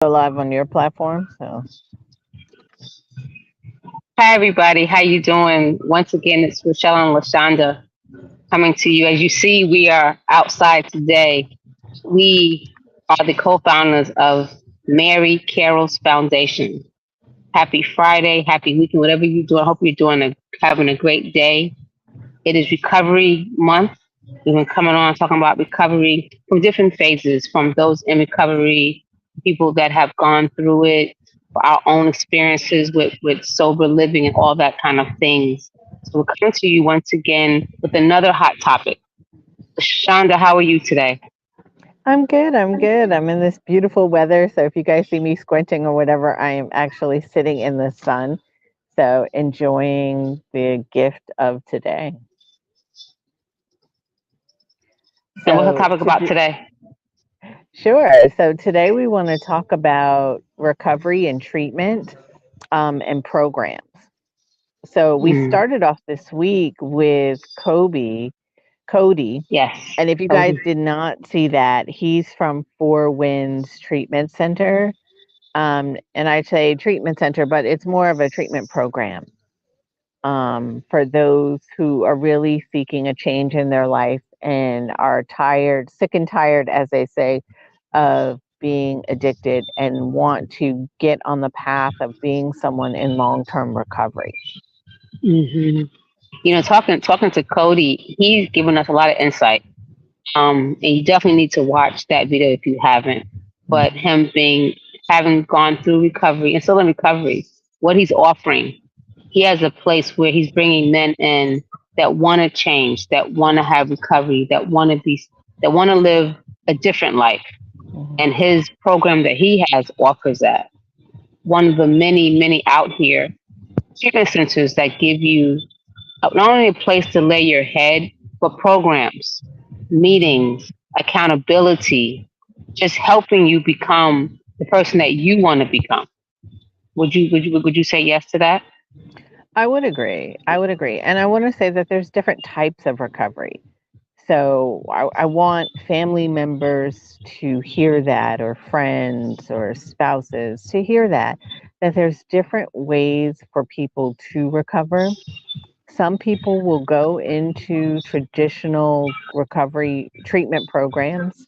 Go live on your platform. So Hi everybody, how you doing? Once again, it's Rochelle and Lashonda coming to you. As you see, we are outside today. We are the co-founders of Mary Carroll's Foundation. Happy Friday, happy weekend, whatever you're doing. I hope you're having a great day. It is Recovery Month. We've been coming on talking about recovery from different phases, from those in recovery, people that have gone through it, our own experiences with sober living and all that kind of things. So we're coming to you once again with another hot topic. Shonda, how are you today? I'm good. I'm good. I'm in this beautiful weather. So if you guys see me squinting or whatever, I am actually sitting in the sun. So enjoying the gift of today. And what's the So topic about to today? Sure. So today we want to talk about recovery and treatment and programs. So we Mm, started off this week with Cody. yes, And if you guys Cody. did not see that, he's from Four Winds Treatment Center. And I say treatment center, but it's more of a treatment program for those who are really seeking a change in their life and are tired, sick and tired, as they say, of being addicted and want to get on the path of being someone in long term recovery. hmm talking to Cody, he's given us a lot of insight. And you definitely need to watch that video if you haven't. But him being having gone through recovery and still in recovery, what he's offering, he has a place where he's bringing men in that want to change, that want to have recovery, that want to live a different life. Mhm. And his program that he has offers that. One of the many out here treatment centers that give you not only a place to lay your head, but programs, meetings, accountability, just helping you become the person that you want to become. Would you say yes to that? I would agree. I would agree. And I want to say that there's different types of recovery. So I want family members to hear that, or friends or spouses to hear that there's different ways for people to recover. Some people will go into traditional recovery treatment programs,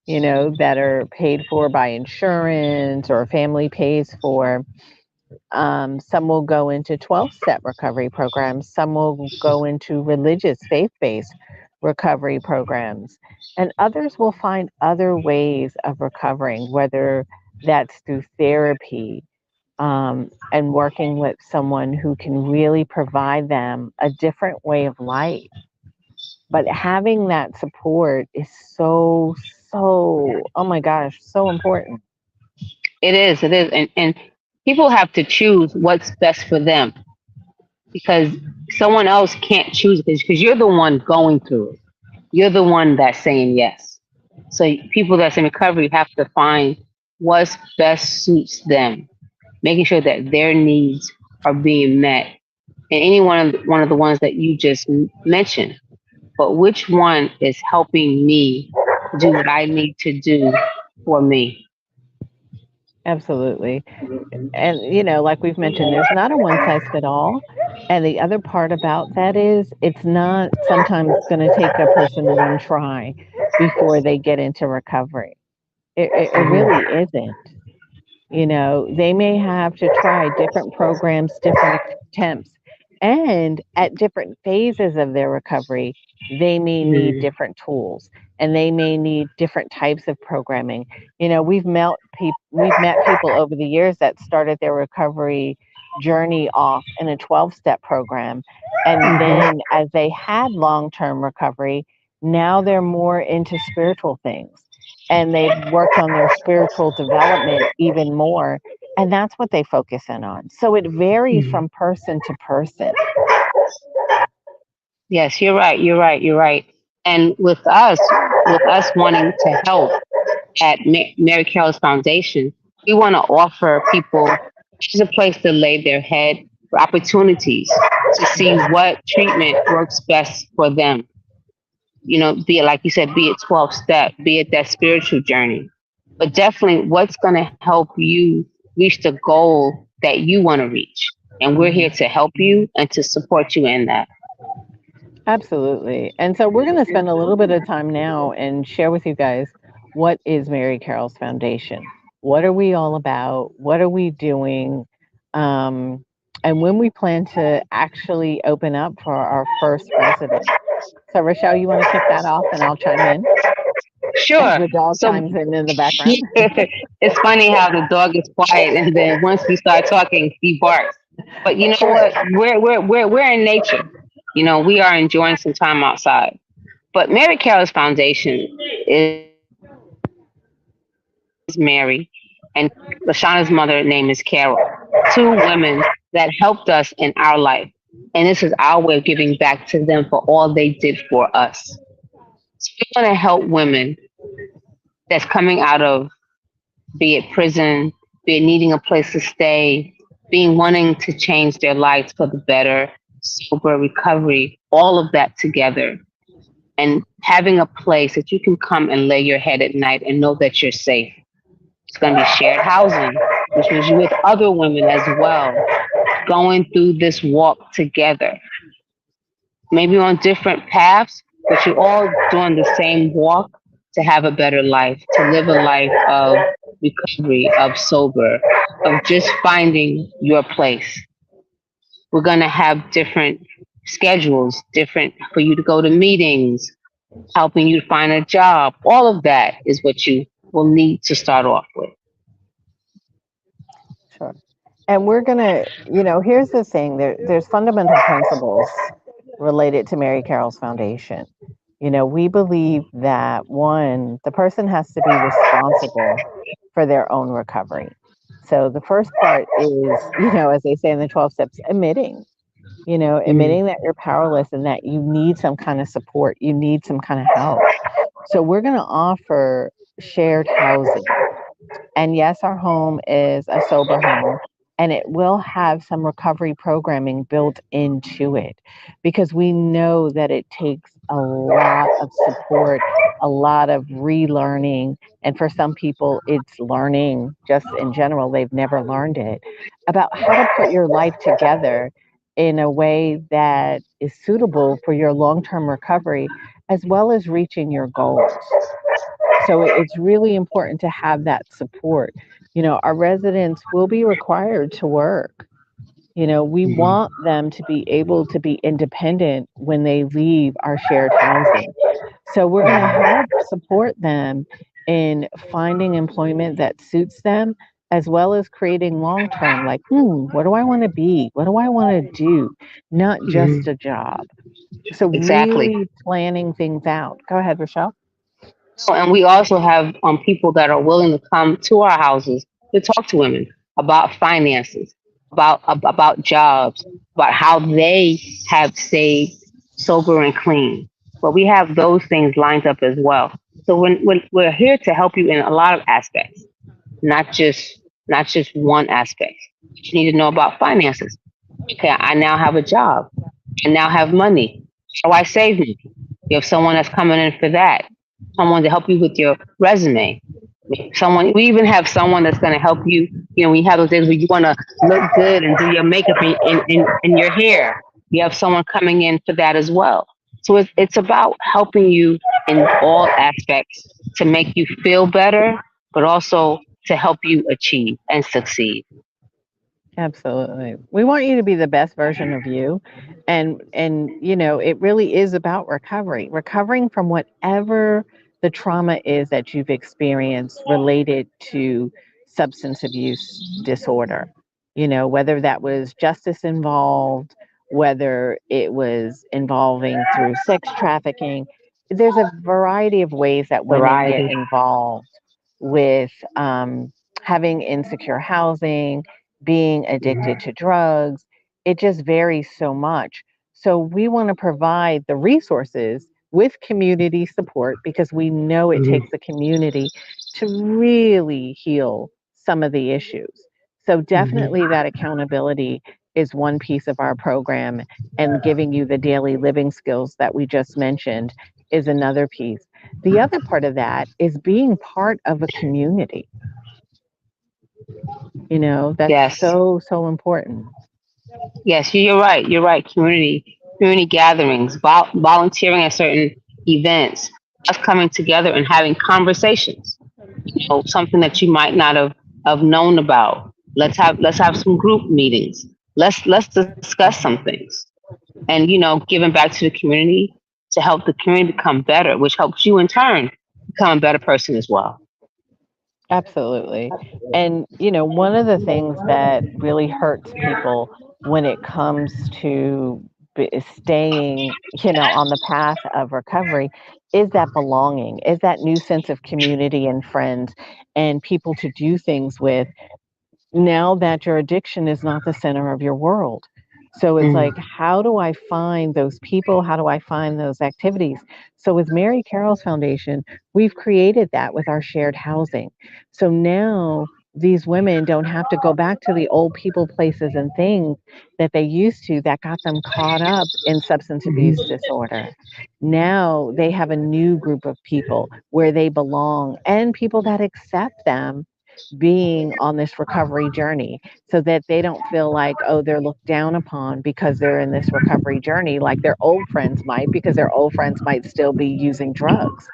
that are paid for by insurance or family pays for. Some will go into 12-step recovery programs. Some will go into religious, faith based recovery programs. And others will find other ways of recovering, whether that's through therapy and working with someone who can really provide them a different way of life. But having that support is oh my gosh, so important. It is, and people have to choose what's best for them because someone else can't choose because you're the one going through it. You're the one that's saying yes. So people that's in recovery have to find what's best suits them, making sure that their needs are being met. And any one of the ones that you just mentioned, but which one is helping me do what I need to do for me? Absolutely. And, like we've mentioned, there's not a one size fit all. And the other part about that is it's not sometimes going to take a person one try before they get into recovery. It really Mhm. isn't. They may have to try different programs, different attempts, and at different phases of their recovery, they may need Mhm. different tools and they may need different types of programming. We've met people over the years that started their recovery journey off in a 12-step program, and Mhm. then as they had long-term recovery, now they're more into spiritual things and they've worked on their spiritual development even more. And that's what they focus in on. So it varies Mhm. from person to person. Yes, you're right. You're right. You're right. And with us wanting to help at Mary Carroll's Foundation, we want to offer people just a place to lay their head for opportunities to see Mhm. what treatment works best for them. Be it like you said, be it 12 step, be it that spiritual journey. but definitely what's going to help you reach the goal that you want to reach. And we're here Hmm. to help you and to support you in that. Absolutely. And so we're going to spend a little bit of time now and share with you guys what is Mary Carroll's Foundation? What are we all about? What are we doing? Um, and when we plan to actually open up for our first resident. So, Rochelle, you want to kick that off and I'll chime in as Sure. the dog So chimes in the background? it's funny how the dog is quiet and then once we start talking, he barks. But you know Sure. what? We're in nature. You know, we are enjoying some time outside. But Mary Carroll's Foundation is Mary, and Lashana's mother name is Carol. Two women that helped us in our life. And this is our way of giving back to them for all they did for us. So we want to help women that's coming out of, be it prison, be it needing a place to stay, being wanting to change their lives for the better, sober recovery, all of that together. And having a place that you can come and lay your head at night and know that you're safe. It's going to be shared housing, which means you're with other women as well, going through this walk together. Maybe on different paths, but you're all doing the same walk to have a better life, to live a life of recovery, of sober, of just finding your place. We're going to have different schedules, different for you to go to meetings, helping you to find a job. All of that is what you will need to start off with. Sure. And we're going to, here's the thing there's fundamental principles related to Mary Carroll's Foundation. We believe that one, the person has to be responsible for their own recovery. So the first part is, as they say in the 12 steps, Mhm. admitting that you're powerless and that you need some kind of support, you need some kind of help. So we're going to offer shared housing. And yes, our home is a sober home and it will have some recovery programming built into it because we know that it takes a lot of support, a lot of relearning. And for some people, it's learning just in general, they've never learned it about how to put your life together in a way that is suitable for your long term recovery as well as reaching your goals. So it's really important to have that support. Our residents will be required to work. We Mhm. want them to be able to be independent when they leave our shared housing. So we're going to help support them in finding employment that suits them as well as creating long term, like, what do I want to be? What do I want to do? Not just Mhm. a job. So Exactly. really planning things out. Go ahead, Rochelle. No, and we also have people that are willing to come to our houses to talk to women about finances, about jobs, about how they have stayed sober and clean. But we have those things lined up as well. So when we're here to help you in a lot of aspects, not just not just one aspect. You need to know about finances. Okay, I now have a job. I now have money. How do I save money? You have someone that's coming in for that. Someone to help you with your resume. Someone, we even have someone that's going to help you. You know, when you have those days where you want to look good and do your makeup and your hair, you have someone coming in for that as well. So it's about helping you in all aspects to make you feel better, but also to help you achieve and succeed. Absolutely. We want you to be the best version of you. And it really is about recovery. Recovering from whatever the trauma is that you've experienced related to substance abuse disorder. Whether that was justice involved, whether it was involving through sex trafficking. There's a variety of ways that women get Variety. involved with having insecure housing, being addicted to drugs. It just varies so much. So we want to provide the resources with community support because we know it Mhm. takes a community to really heal some of the issues. So Mhm. definitely that accountability is one piece of our program and giving you the daily living skills that we just mentioned is another piece. The other part of that is being part of a community. That's Yes. so, so important. Yes, you're right. You're right. Community gatherings, volunteering at certain events, us coming together and having conversations. Something that you might not have known about. Let's have some group meetings. Let's discuss some things. And giving back to the community to help the community become better, which helps you in turn become a better person as well. Absolutely. And, one of the things that really hurts people when it comes to staying, on the path of recovery is that belonging, is that new sense of community and friends and people to do things with now that your addiction is not the center of your world. So it's Mm. like, how do I find those people? How do I find those activities? So with Mary Carroll's Foundation, we've created that with our shared housing. So now these women don't have to go back to the old people, places, and things that they used to that got them caught up in substance abuse Mhm. disorder. Now they have a new group of people where they belong and people that accept them being on this recovery journey so that they don't feel like, oh, they're looked down upon because they're in this recovery journey like their old friends might, because their old friends might still be using drugs.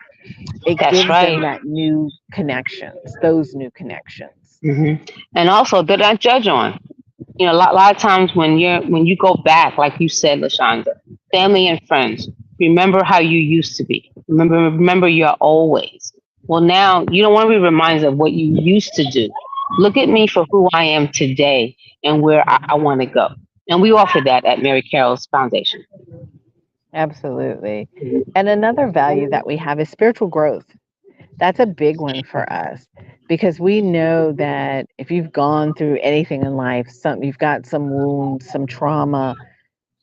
It That's gives them right. that new connections, those new connections. Hmm. And also, they're not judge on. A lot of times when you go back, like you said, Lashonda, family and friends, remember how you used to be. Remember your always. Well, now you don't want to be reminded of what you used to do. Look at me for who I am today and where I want to go. And we offer that at Mary Carroll's Foundation. Absolutely. And another value that we have is spiritual growth. That's a big one for us because we know that if you've gone through anything in life, you've got some wounds, some trauma,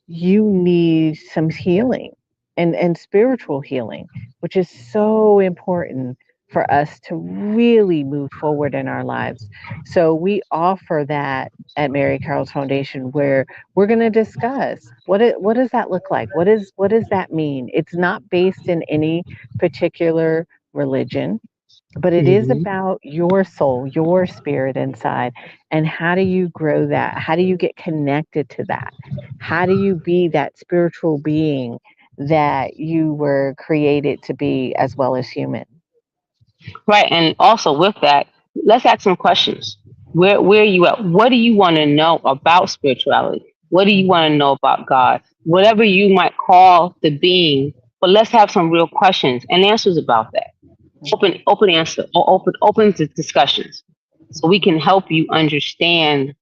you need some healing and spiritual healing, which is so important for us to really move forward in our lives. So we offer that at Mary Carroll's Foundation where we're going to discuss what does that look like? What does that mean? It's not based in any particular religion, but it is Hmm. about your soul, your spirit inside. And how do you grow that? How do you get connected to that? How do you be that spiritual being that you were created to be as well as human? Right. And also with that, let's ask some questions. Where are you at? What do you want to know about spirituality? What do you want to know about God? Whatever you might call the being, but let's have some real questions and answers about that. Open answer or open discussions. So we can help you understand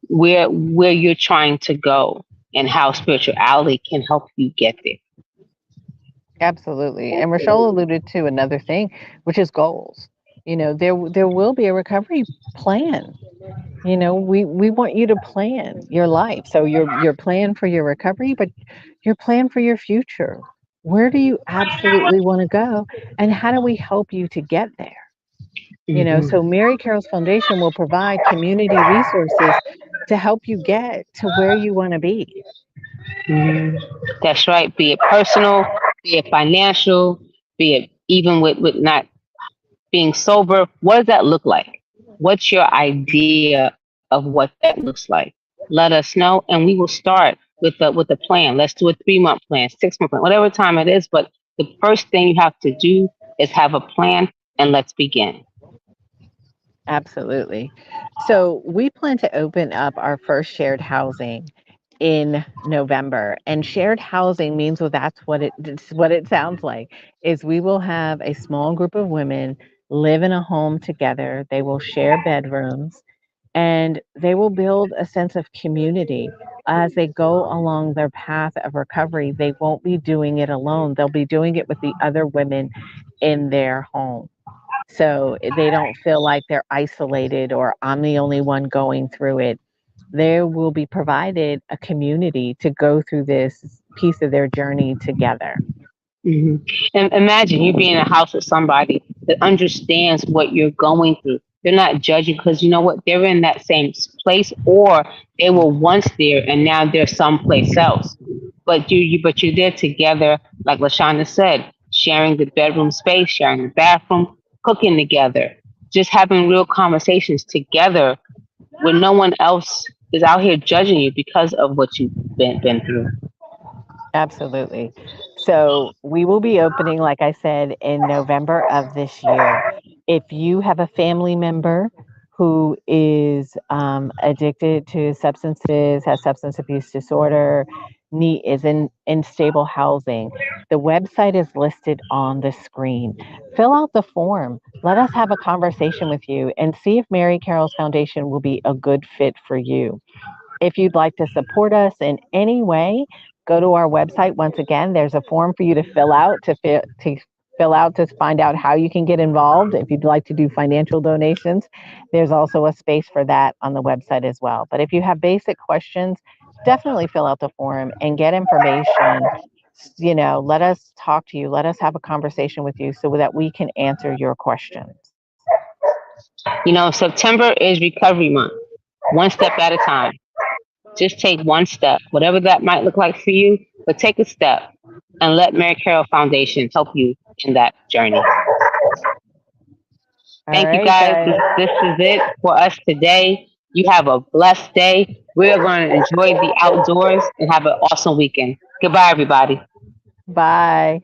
where you're trying to go and how spirituality can help you get there. Absolutely. And Rochelle alluded to another thing, which is goals. There will be a recovery plan. We want you to plan your life. So your plan for your recovery, but your plan for your future. Where do you absolutely want to go? And how do we help you to get there? So Hmm. Mary Carroll's Foundation will provide community resources to help you get to where you want to be. Hmm. That's right. Be it personal, be it financial, be it even with not being sober. What does that look like? What's your idea of what that looks like? Let us know, and we will start with a plan. Let's do a 3 month plan, 6 month plan, whatever time it is. But the first thing you have to do is have a plan, and let's begin. Absolutely. So we plan to open up our first shared housing in November. And shared housing means, well, it's what it sounds like, is we will have a small group of women live in a home together. They will share bedrooms and they will build a sense of community as they go along their path of recovery. They won't be doing it alone. They'll be doing it with the other women in their home. So they don't feel like they're isolated or I'm the only one going through it. There will be provided a community to go through this piece of their journey together. Hmm. And imagine you being in a house with somebody that understands what you're going through. They're not judging because you know what? They're in that same place, or they were once there and now they're someplace else. But you're there together, like Lashana said, sharing the bedroom space, sharing the bathroom, cooking together, just having real conversations together when no one else is out here judging you because of what you've been through. Absolutely. So we will be opening, like I said, in November of this year. If you have a family member who is addicted to substances, has substance abuse disorder, is in stable housing, the website is listed on the screen. Fill out the form. Let us have a conversation with you and see if Mary Carroll's Foundation will be a good fit for you. If you'd like to support us in any way, go to our website. Once again, there's a form for you to fill out to find out how you can get involved. If you'd like to do financial donations, there's also a space for that on the website as well. But if you have basic questions, definitely fill out the form and get information. Let us talk to you. Let us have a conversation with you so that we can answer your questions. September is recovery month, one step at a time. Just take one step, whatever that might look like for you, but take a step and let Mary Carroll Foundation help you in that journey. All Thank you right, guys. guys. This is it for us today. You have a blessed day. We are going to enjoy the outdoors and have an awesome weekend. Goodbye, everybody. Bye.